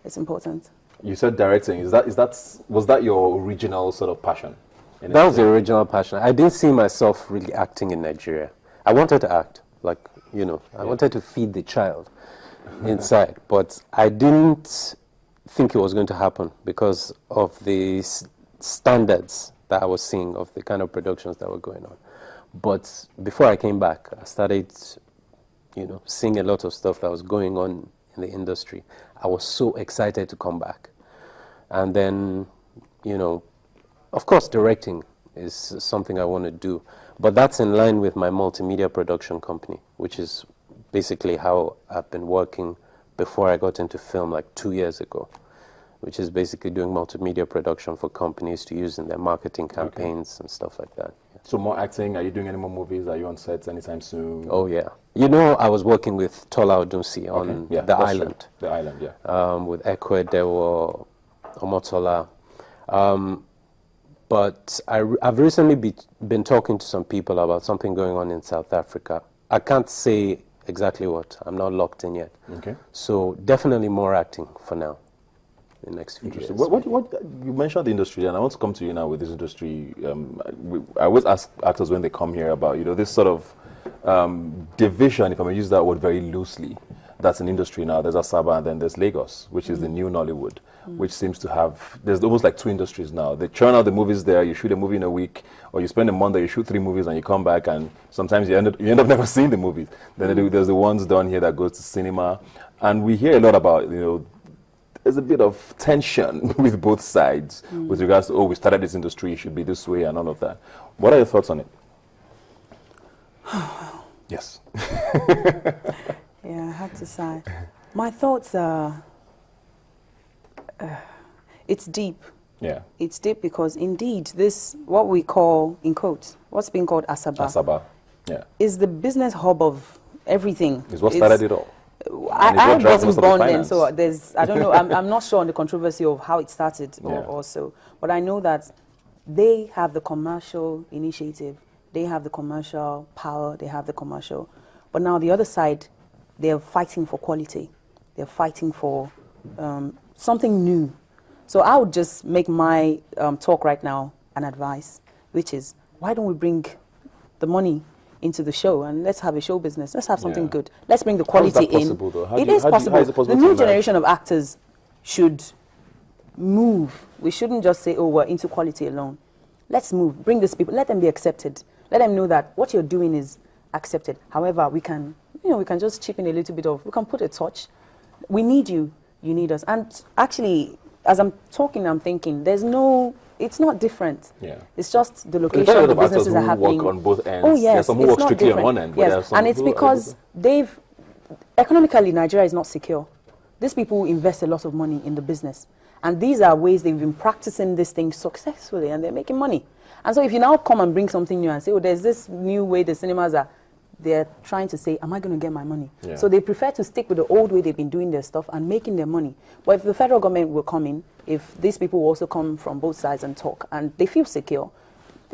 It's important. You said directing. Was that your original sort of passion? That was the original passion. I didn't see myself really acting in Nigeria. I wanted to act, I wanted to feed the child inside, but I didn't think it was going to happen because of the standards that I was seeing of the kind of productions that were going on. But before I came back, I started, seeing a lot of stuff that was going on in the industry. I was so excited to come back. And then, of course, directing is something I want to do. But that's in line with my multimedia production company, which is basically how I've been working before I got into film like 2 years ago, which is basically doing multimedia production for companies to use in their marketing campaigns and stuff like that. Yeah. So more acting, are you doing any more movies? Are you on sets anytime soon? Oh, yeah. I was working with Tola Odunsi on The Island. True. The Island, yeah. With Ekwe, there were Omotola. But I've recently been talking to some people about something going on in South Africa. I can't say exactly what. I'm not locked in yet. Okay. So definitely more acting for now. In the next few years. What you mentioned the industry, and I want to come to you now with this industry. I always ask actors when they come here about this sort of division, if I may use that word very loosely. That's an industry now. There's Asaba and then there's Lagos, which is the new Nollywood, which seems to have, there's almost like two industries now. They churn out the movies there, you shoot a movie in a week, or you spend a month there, you shoot 3 movies and you come back and sometimes you end up never seeing the movies. Then there's the ones down here that goes to cinema. And we hear a lot about, there's a bit of tension with both sides with regards to, we started this industry, it should be this way and all of that. What are your thoughts on it? Yes. Yeah, I have to say. My thoughts are, it's deep. Yeah. It's deep because indeed this, what we call, in quotes, what's being called Asaba, yeah, is the business hub of everything. Is what started it all. I wasn't born then, so I don't know, I'm not sure on the controversy of how it started or so. But I know that they have the commercial initiative, they have the commercial power, they have the commercial. But now the other side, they're fighting for quality. They're fighting for something new. So I would just make my talk right now an advice, which is, why don't we bring the money into the show and let's have a show business. Let's have something good. Let's bring the quality in. It is possible. The new generation of actors should move. We shouldn't just say, we're into quality alone. Let's move. Bring these people. Let them be accepted. Let them know that what you're doing is accepted. However, we can just chip in a little bit of, we can put a touch. We need you. You need us. And actually, as I'm talking, I'm thinking, it's not different. Yeah. It's just the location the businesses are happening. Work on both ends. Oh, yes. There's some who work strictly on one end. Yes, and it's because economically, Nigeria is not secure. These people invest a lot of money in the business. And these are ways they've been practicing this thing successfully and they're making money. And so if you now come and bring something new and say, there's this new way the cinemas are, they're trying to say, am I going to get my money? Yeah. So they prefer to stick with the old way they've been doing their stuff and making their money. But if the federal government will come in, if these people will also come from both sides and talk, and they feel secure,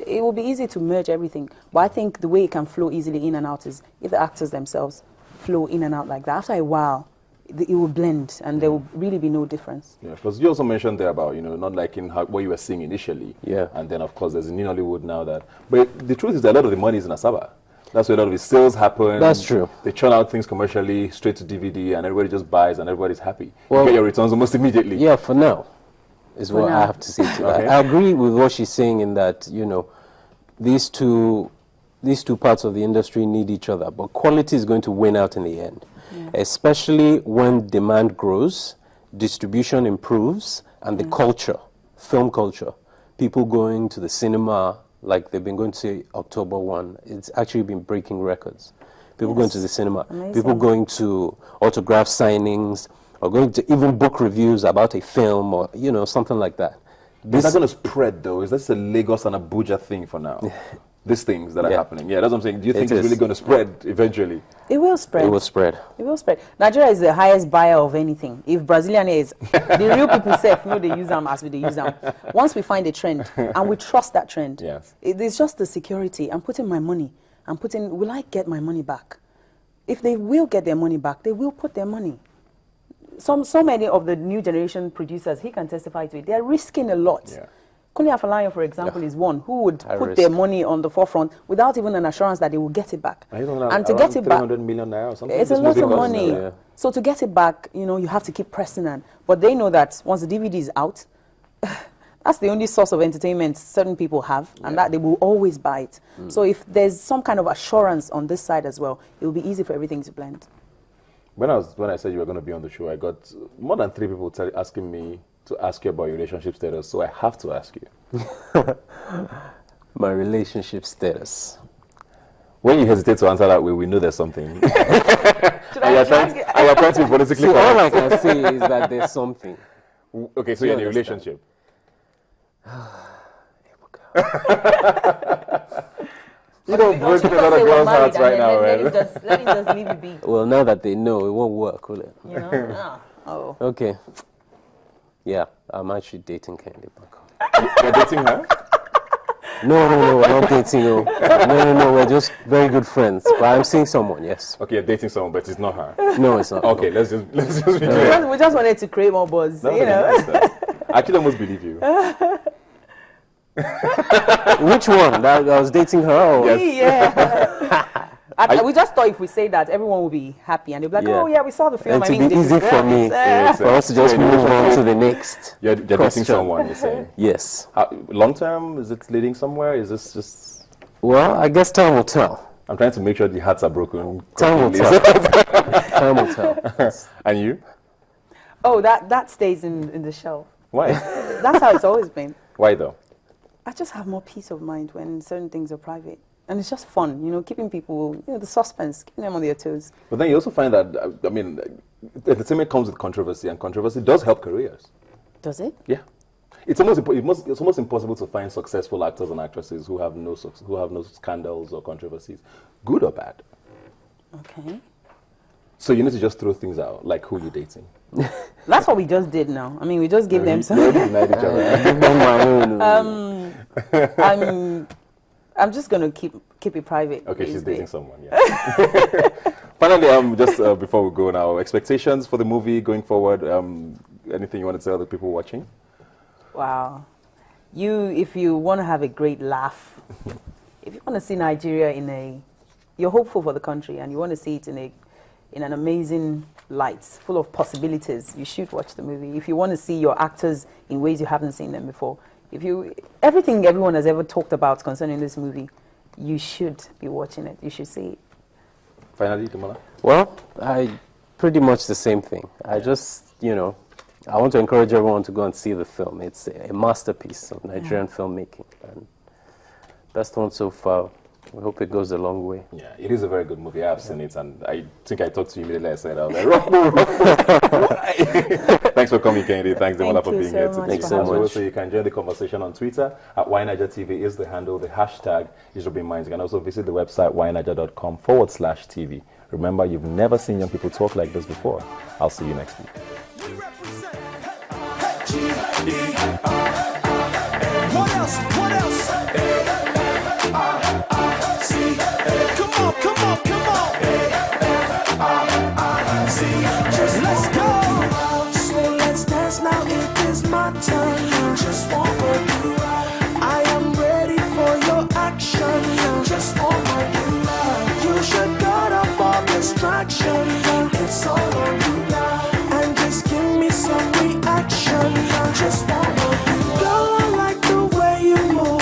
it will be easy to merge everything. But I think the way it can flow easily in and out is if the actors themselves flow in and out like that. After a while, it will blend and there will really be no difference. Yeah, because you also mentioned there about, not liking what you were seeing initially. Yeah. And then, of course, there's in Nollywood now that... But the truth is that a lot of the money is in Asaba. That's where a lot of the sales happen. That's true. They churn out things commercially, straight to DVD, and everybody just buys and everybody's happy. You get your returns almost immediately. Yeah, for now, is what I have to say to that. I agree with what she's saying in that, these two parts of the industry need each other, but quality is going to win out in the end. Yeah. Especially when demand grows, distribution improves, and the culture, film culture, people going to the cinema, like they've been going to October 1, it's actually been breaking records. People going to the cinema, people going to autograph signings, or going to even book reviews about a film, or, something like that. Is that going to spread, though? Is this a Lagos and Abuja thing for now? These things that are happening. Yeah, that's what I'm saying. Do you think it's really going to spread eventually? It will spread. It will spread. It will spread. Nigeria is the highest buyer of anything. If Brazilian is, the real people say, they use them as we use them. Once we find a trend, and we trust that trend, it's just the security. I'm putting my money. will I get my money back? If they will get their money back, they will put their money. so many of the new generation producers, he can testify to it, they're risking a lot. Yeah. Kunle Afolayan, for example, is one who would put their money on the forefront without even an assurance that they will get it back. And to get it back, 300 million naira or something. It's a lot of money. Yeah. So to get it back, you have to keep pressing on. But they know that once the DVD is out, that's the only source of entertainment certain people have, and that they will always buy it. So if there's some kind of assurance on this side as well, it will be easy for everything to blend. When I said you were going to be on the show, I got more than 3 people asking me to ask you about your relationship status, so I have to ask you. My relationship status. When you hesitate to answer that way, we know there's something. And you're trying to be politically correct. All I can say is that there's something. Okay, so you're in a relationship. You don't break a lot of girls' hearts right now, right? Let me just leave it be. Well, now that they know, it won't work, will it? Oh. Okay. Yeah, I'm actually dating Candy Bako. You're dating her? No, we're not dating. No, we're just very good friends. But I'm seeing someone, yes. Okay, you're dating someone, but it's not her. No, it's not. Okay, let's just be clear. We just wanted to create more buzz, I actually almost believe you. Which one? That I was dating her? Or? Yes. Yeah. We just thought if we say that, everyone will be happy, and they'll be like, "Oh yeah, we saw the film." And to be easy for me, for us to just move on to the next. You're dating someone, you're saying? Yes. Long term? Is it leading somewhere? Is this just? Well, I guess time will tell. I'm trying to make sure the hearts are broken. Time will tell. Time will tell. And you? Oh, that stays in the show. Why? That's how it's always been. Why though? I just have more peace of mind when certain things are private. And it's just fun, keeping people, the suspense, keeping them on their toes. But then you also find that, entertainment comes with controversy, and controversy does help careers. Does it? Yeah. It's almost impossible to find successful actors and actresses who have no scandals or controversies, good or bad. Okay. So you need to just throw things out, like who you're dating. That's what we just did now. We just gave them some. I'm just going to keep it private. Okay, she's dating someone, yeah. Finally, just before we go now, expectations for the movie going forward, anything you want to tell the people watching? Wow. If you want to have a great laugh, if you want to see Nigeria you're hopeful for the country and you want to see it in an amazing light, full of possibilities, you should watch the movie. If you want to see your actors in ways you haven't seen them before, everything everyone has ever talked about concerning this movie, you should be watching it. You should see it. Finally, Demola? Well, pretty much the same thing. I just, I want to encourage everyone to go and see the film. It's a masterpiece of Nigerian filmmaking. And best one so far. We hope it goes a long way. Yeah, it is a very good movie. I have seen it, and I think I talked to you immediately. I said, I was like, Thanks for coming, Kennedy. Thanks, Demola, for being here today. Thanks so much. So you can join the conversation on Twitter at YNigerTV is the handle. The hashtag is Robin Minds. You can also visit the website yniger.com/TV. Remember, you've never seen young people talk like this before. I'll see you next week. What else? What else? Come on. Let's go. So let's dance now. It is my turn. Just want you. I am ready for your action. Just want you. You should cut off all distraction. It's all on you. And just give me some reaction. Just want